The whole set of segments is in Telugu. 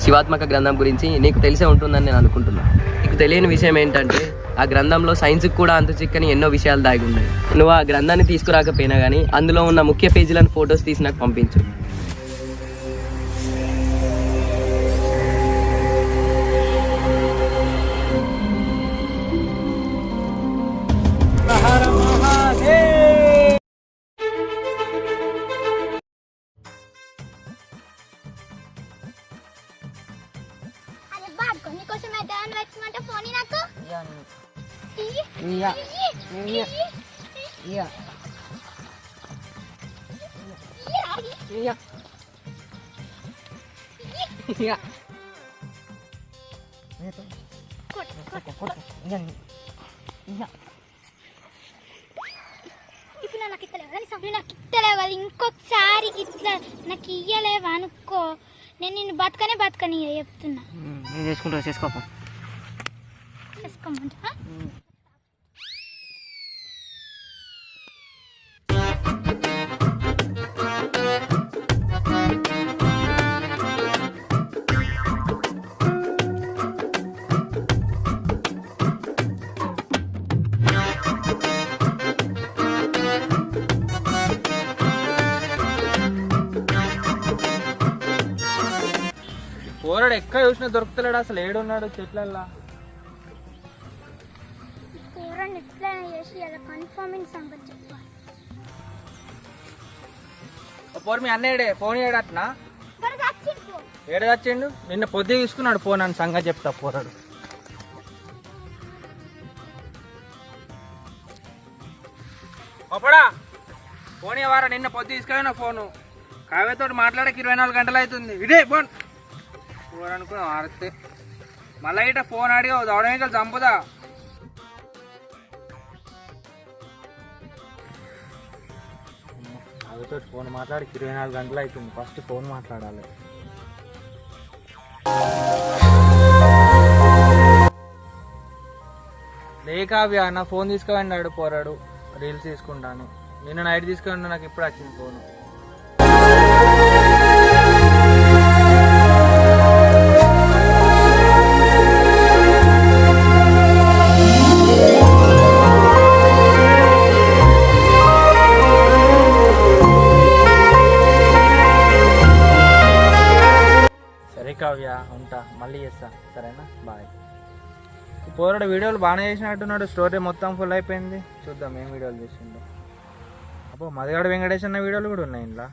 శివాత్మక గ్రంథం గురించి నీకు తెలిసే ఉంటుందని నేను అనుకుంటున్నాను. నీకు తెలియని విషయం ఏంటంటే ఆ గ్రంథంలో సైన్స్కి కూడా అంతు చిక్కని ఎన్నో విషయాలు దాగి ఉన్నాయి. నువ్వు ఆ గ్రంథాన్ని తీసుకురాకపోయినా కానీ అందులో ఉన్న ముఖ్య పేజీలను ఫొటోస్ తీసి నాకు పంపించు. ఇప్పుడు నాకు ఇస్తలేవు కానీ సభ్యులు నాకు ఇస్తలేవు కదా, ఇంకొకసారి ఇట్లా నాకు ఇయ్యలేవు అనుకో, నేను నిన్ను బతకని చెప్తున్నా. చేసుకుంటా చేసుకోమంటా. పోరాడు ఎక్కడ చూసినా దొరుకుతలేడు, అసలు ఏడున్నాడు చెట్లల్లా. పోరాడు ఎట్లా చేసి అలా కన్ఫర్మింగ్ సంగతి చెప్పాలి. పోరు మీ అన్నయ్యడే ఫోన్ చేయడట్నా? ఏడ వచ్చిండు? నిన్న పొద్దు తీసుకున్నాడు ఫోన్ అని సంగతి చెప్తా. పోరాడు అప్పుడా ఫోన్ ఇవ్వరా? నిన్న పొద్దు తీసుకున్నా ఫోను. కావ్యతో మాట్లాడక 24 గంటలు అవుతుంది. ఇదే ఫోన్ ఫోన్ అనుకున్నా ఆడితే మళ్ళీ ఇట ఫోన్ అడిగా దవడమేకలు చంపుదా. కావ్యతో ఫోన్ మాట్లాడి 24 గంటలు అవుతుంది. ఫస్ట్ ఫోన్ మాట్లాడాలి. లే కావ్య, నా ఫోన్ తీసుకువెళ్ళాడు పోరాడు, రీల్స్ తీసుకుంటాను. నిన్న నైట్ తీసుకుని నాకు ఇప్పుడు వచ్చింది ఫోను. సరే కావ్య, ఉంటా, మళ్ళీ చేస్తా, సరేనా? బాయ్. పోరాడు వీడియోలు బాగానే చేసినట్టున్నాడు. స్టోరీ మొత్తం ఫుల్ అయిపోయింది. చూద్దాం ఏం వీడియోలు చేసిండో. అబ్బో మదిగాడు వెంకటేష్ అన్న వీడియోలు కూడా ఉన్నాయి ఇంట్లో.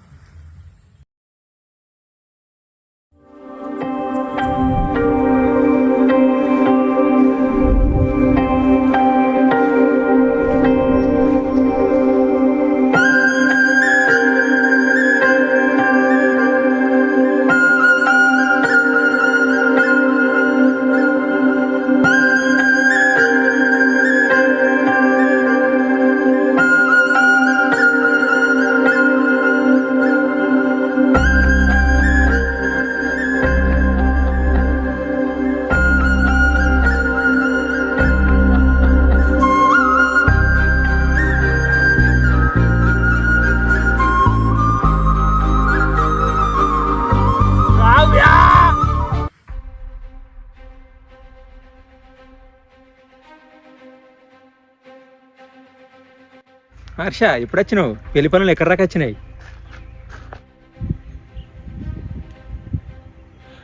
హర్ష, ఎప్పుడు వచ్చినావు? పెళ్లి పనులు ఎక్కడ దాకా వచ్చినాయి?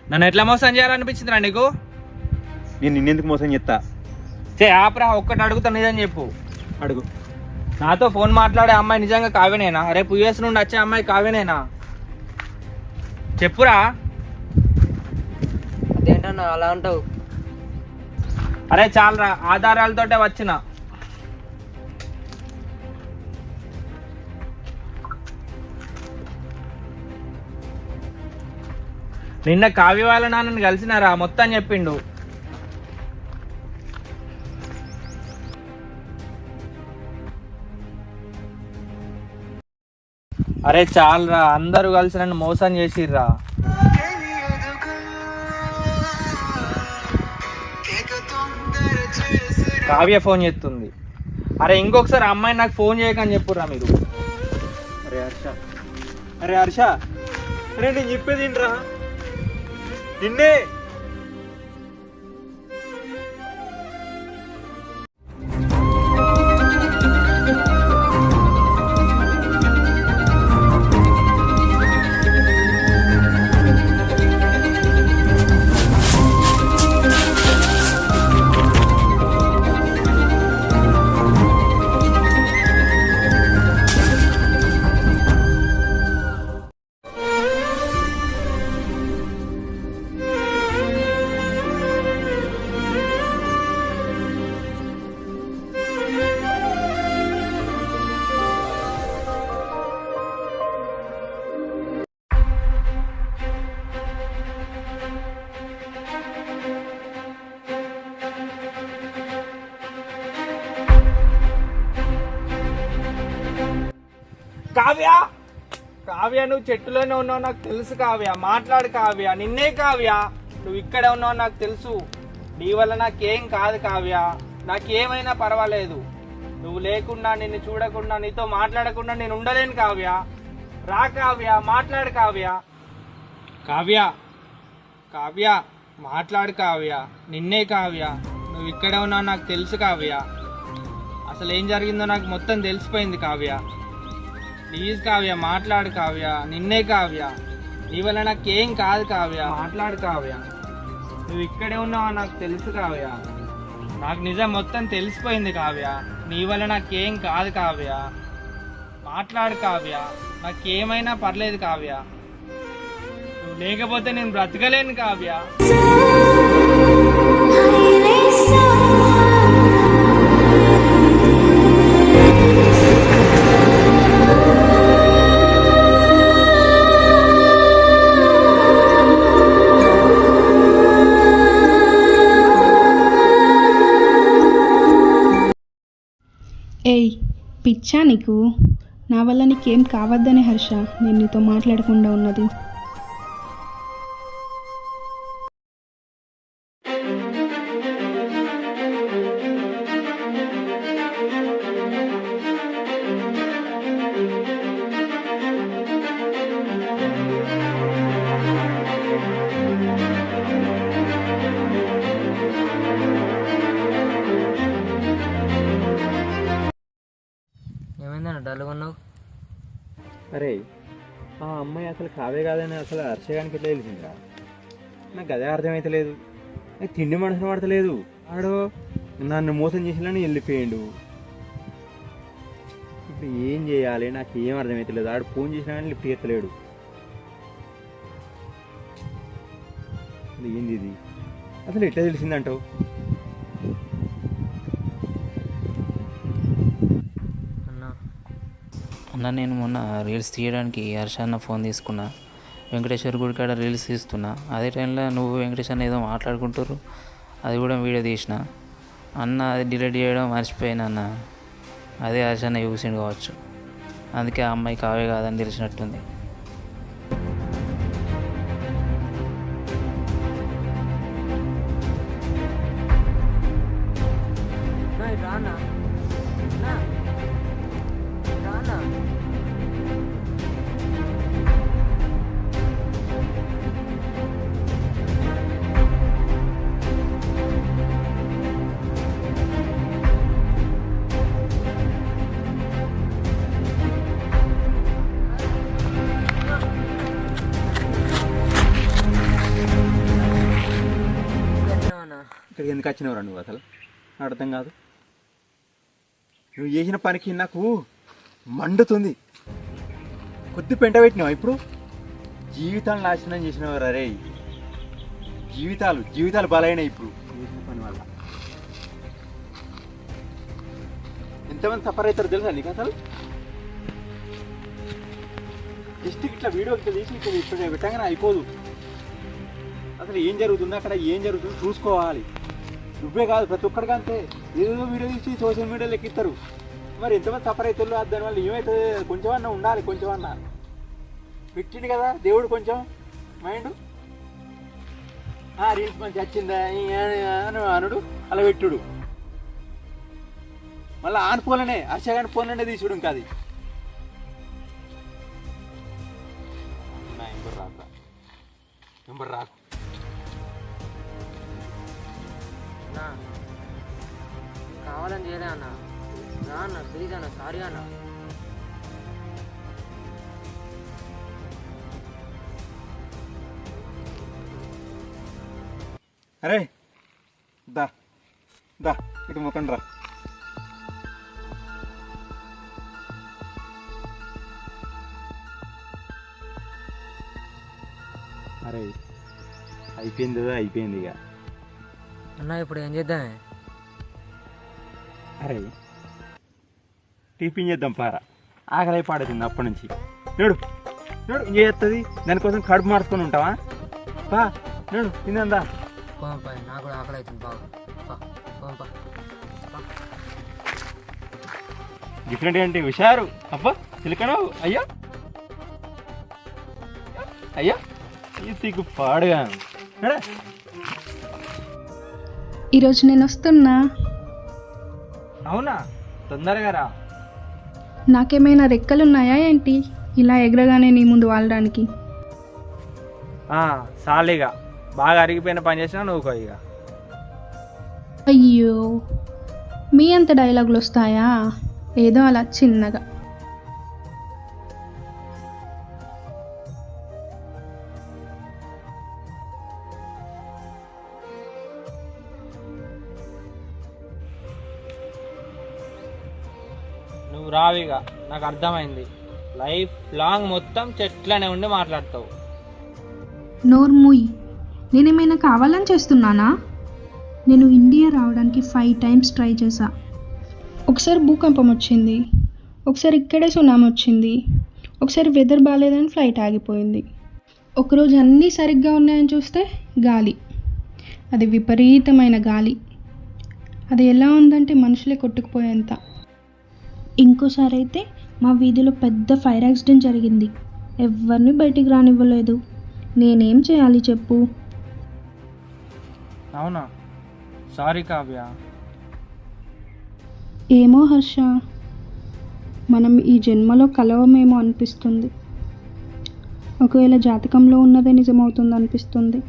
నన్ను ఎట్లా మోసం చేయాలనిపించిందిరా నీకు? నేను నిన్నెందుకు మోసం చేస్తా? ఆపరా, ఒక్కటి అడుగుతా, నిజం చెప్పు. అడుగు. నాతో ఫోన్ మాట్లాడే అమ్మాయి నిజంగా కావ్యనేనా? రేపు యూఎస్ నుండి వచ్చే అమ్మాయి కావ్యనేనా? చెప్పురా. అదేంటన్నా అలా అంటావు? అరే చాలరా, ఆధారాలతోటే వచ్చిన. నిన్న కావ్య వాళ్ళ నాన్నని కలిసినారా? మొత్తం చెప్పిండు. అరే చాలరా, అందరూ కలిసి నన్ను మోసం చేసిర్రా. కావ్య ఫోన్ చేస్తుంది. అరే ఇంకొకసారి అమ్మాయి నాకు ఫోన్ చేయకని చెప్పుర్రా మీరు. అరే హర్ష, అరే నేను చెప్పేది ఏంట్రా? నిన్నే. కావ్య, కావ్య నువ్వు చెట్టులోనే ఉన్నావు నాకు తెలుసు కావ్య. మాట్లాడు కావ్య. నిన్నే కావ్య. నువ్వు ఇక్కడే ఉన్నావు నాకు తెలుసు. నీ వల్ల నాకేం కాదు కావ్య. నాకేమైనా పర్వాలేదు. నువ్వు లేకుండా, నిన్ను చూడకుండా, నీతో మాట్లాడకుండా నేను ఉండలేను కావ్య. రా కావ్య, మాట్లాడు కావ్య. కావ్య, కావ్య మాట్లాడు కావ్య. నిన్నే కావ్య. నువ్వు ఇక్కడే ఉన్నావు నాకు తెలుసు కావ్య. అసలు ఏం జరిగిందో నాకు మొత్తం తెలిసిపోయింది కావ్య. ప్లీజ్ కావ్య, మాట్లాడు కావ్య. నిన్నే కావ్య. నీ వల్ల నాకేం కాదు కావ్య. మాట్లాడు కావ్య. నువ్వు ఇక్కడే ఉన్నావా నాకు తెలుసు కావ్య. నాకు నిజం మొత్తం తెలిసిపోయింది కావ్య. నీ వల్ల నాకేం కాదు కావ్య. మాట్లాడు కావ్య. నాకేమైనా పర్లేదు కావ్య. నువ్వు లేకపోతే నేను బ్రతకలేను కావ్య. ఏయ్ పిచ్చా నీకు? నా వల్ల నీకేం కావద్దనే హర్ష నేను నీతో మాట్లాడకుండా ఉన్నది. ఏమైందన్న డల్గా ఉన్నావు? అరే ఆ అమ్మాయి అసలు కావే కాదని అసలు హర్షగానికి ఎట్లా తెలిసిందిరా? నాకు అదే అర్థమైతే లేదు. నాకు తిండి మనసును పడతలేదు. ఆడు నన్ను మోసం చేసినని వెళ్ళిపోయాడు. ఇప్పుడు ఏం చేయాలి నాకు ఏం అర్థమైతే లేదు. ఆడు ఫోన్ చేసినా కానీ లిఫ్ట్ ఎత్తలేడు. ఏంది ఇది? అసలు ఎట్లా తెలిసిందంటావు? అన్న నేను మొన్న రీల్స్ తీయడానికి హర్ష అన్న ఫోన్ తీసుకున్నా. వెంకటేశ్వర గుడి కాడ రీల్స్ తీస్తున్నా. అదే టైంలో నువ్వు వెంకటేష్ అన్న ఏదో మాట్లాడుకుంటారు. అది కూడా వీడియో తీసిన. అన్న అది డిలీట్ చేయడం మర్చిపోయినా అన్న. అదే హర్ష అన్న చూసిండు కావచ్చు. అందుకే ఆ అమ్మాయి కావే కాదని తెలిసినట్టుంది. రానా రానా ఇక్కడికి ఎందుకు వచ్చినవరా నువ్వు? అసలు అర్థం కాదు. నువ్వు చేసిన పనికి నాకు మండుతుంది. కొద్ది పెంట పెట్టినావు. ఇప్పుడు జీవితాలు నాశనం చేసినవారు. అరే జీవితాలు బలైనాయి ఇప్పుడు చేసిన పని వల్ల. ఎంతమంది సఫర్ అవుతారో తెలుసా నీకు? అసలు జస్ట్ ఇట్లా వీడియో ఇట్లా తీసి ఇప్పుడు పెట్టగానే అయిపోదు. అసలు ఏం జరుగుతుంది అక్కడ, ఏం జరుగుతుంది చూసుకోవాలి. నువ్వే కాదు ప్రతి ఒక్కడికి అంతే. ఏదో వీడియో తీసి సోషల్ మీడియాలో ఎక్కిస్తారు. మరి ఎంతమంది సఫర్ అవుతారు దానివల్ల ఏమవుతుంది? కొంచెం అన్నా ఉండాలి. కొంచెం అన్నా పెట్టిండు కదా దేవుడు కొంచెం మైండ్. రీల్స్ మంచి వచ్చిందా అనుడు అలా పెట్టుడు. మళ్ళీ ఆన్ ఫోన్లోనే హర్షగాని ఫోన్లోనే తీసుడు. ఇంకా అది నెంబర్ రాకు. అన్న కావాలని చేయలే అన్న. రా అన్న, ప్లీజ్ అన్న, సారీ అన్న. అరే దా దా ఇటు ముఖం రా. అరే అయిపోయింది అయిపోయింది ఇక. అన్న ఇప్పుడు ఏం చేద్దామే? అరే టిఫిన్ చేద్దాం పారా, ఆకలి పాడుతుంది అప్పటి నుంచి. నేడు నేడు ఏం చేస్తుంది, దానికోసం కడుపు మార్చుకొని ఉంటావా? పా నేడు తిందా. పోంపా, నాకు కూడా ఆకలి అవుతుంది బాగా. పోంపా. డిఫరెంట్ ఏంటి హుషారు అబ్బా చిలకడావు. అయ్యా అయ్యా ఈ సిగ్గు పాడుగా. ఈరోజు నేను వస్తున్నా. అవునా, తొందరగా రా. నాకేమైనా రెక్కలున్నాయా ఏంటి ఇలా ఎగరగానే నీ ముందు వాలడానికి? సాలిగా బాగా అరిగిపోయిన పని చేసినా నువ్వు ఇక. అయ్యో, మీ అంత డైలాగులు వస్తాయా? ఏదో అలా చిన్నగా. నువ్వు రావిగా, నాకు అర్థమైంది. లైఫ్ లాంగ్ మొత్తం చెట్లనే ఉండి మాట్లాడతావు. నోర్ముయ్, నేనేమైనా కావాలని చేస్తున్నానా? నేను ఇండియా రావడానికి 5 times ట్రై చేశా. ఒకసారి భూకంపం వచ్చింది, ఒకసారి ఇక్కడే సునామీ వచ్చింది, ఒకసారి వెదర్ బాగాలేదని ఫ్లైట్ ఆగిపోయింది. ఒకరోజు అన్నీ సరిగ్గా ఉన్నాయని చూస్తే గాలి, అది విపరీతమైన గాలి. అది ఎలా ఉందంటే మనుషులే కొట్టుకుపోయేంత. ఇంకోసారి అయితే మా వీధిలో పెద్ద ఫైర్ యాక్సిడెంట్ జరిగింది. ఎవరిని బయటికి రానివ్వలేదు. నేనేం చేయాలి చెప్పు? అవునా, సారీ కావ్య. ఏమో హర్ష, మనం ఈ జన్మలో కలవమేమో అనిపిస్తుంది. ఒకవేళ జాతకంలో ఉన్నదే నిజమవుతుంది అనిపిస్తుంది.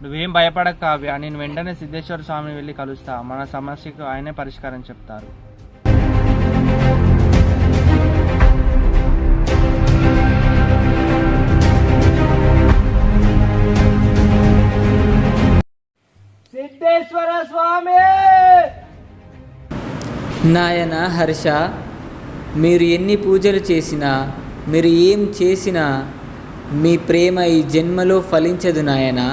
నువ్వేం భయపడక కావ్య, నేను వెంటనే సిద్ధేశ్వర స్వామిని వెళ్ళి కలుస్తా. మన సమస్యకు ఆయనే పరిష్కారం చెప్తారు. సిద్ధేశ్వర స్వామి. నాయన హర్ష, మీరు ఎన్ని పూజలు చేసినా, మీరు ఏం చేసినా మీ ప్రేమ ఈ జన్మలో ఫలించదు నాయనా.